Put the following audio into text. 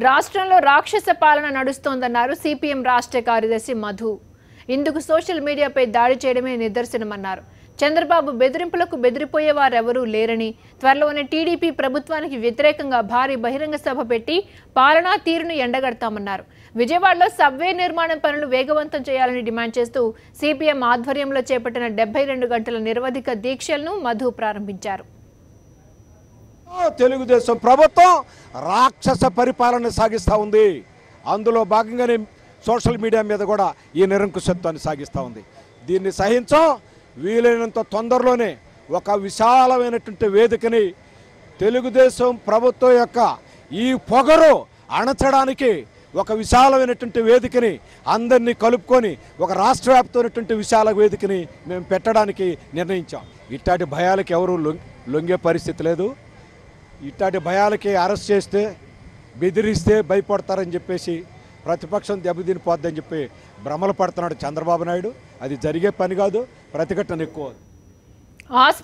రాష్ట్రంలో రాక్షస పాలన నడుస్తోందన్నారు సిపిఎం రాష్ట్ర కార్యదర్శి మధు. ఇందుకు సోషల్ మీడియాపై దాడి చేయడమే నిదర్శనమన్నారు. చంద్రబాబు బెదిరింపులకు బెదిరిపోయేవారెవరూ లేరని, త్వరలోనే టీడీపీ ప్రభుత్వానికి వ్యతిరేకంగా భారీ బహిరంగ సభ పెట్టి పాలనా తీరును ఎండగడతామన్నారు. విజయవాడలో సబ్వే నిర్మాణం పనులు వేగవంతం చేయాలని డిమాండ్ చేస్తూ సిపిఎం ఆధ్వర్యంలో చేపట్టిన 72 గంటల నిరవధిక దీక్షలను మధు ప్రారంభించారు. తెలుగుదేశం ప్రభుత్వం రాక్షస పరిపాలన సాగిస్తూ ఉంది. అందులో భాగంగానే సోషల్ మీడియా మీద కూడా ఈ నిరంకుశత్వాన్ని సాగిస్తూ ఉంది. దీన్ని సహించం. వీలైనంత తొందరలోనే ఒక విశాలమైనటువంటి వేదికని తెలుగుదేశం ప్రభుత్వం యొక్క ఈ పొగరు అణచడానికి ఒక విశాలమైనటువంటి వేదికని అందరినీ కలుపుకొని ఒక రాష్ట్ర వ్యాప్తమైనటువంటి విశాల వేదికని మేము పెట్టడానికి నిర్ణయించాం. ఇట్లాంటి భయాలకి ఎవరు లొంగే పరిస్థితి లేదు. ఇట్లాంటి భయాలకి అరెస్ట్ చేస్తే బెదిరిస్తే భయపడతారని చెప్పేసి ప్రతిపక్షం దెబ్బతినిపోద్దని చెప్పి భ్రమలు పడుతున్నాడు చంద్రబాబు నాయుడు. అది జరిగే పని కాదు. ప్రతిఘటన ఎక్కువ.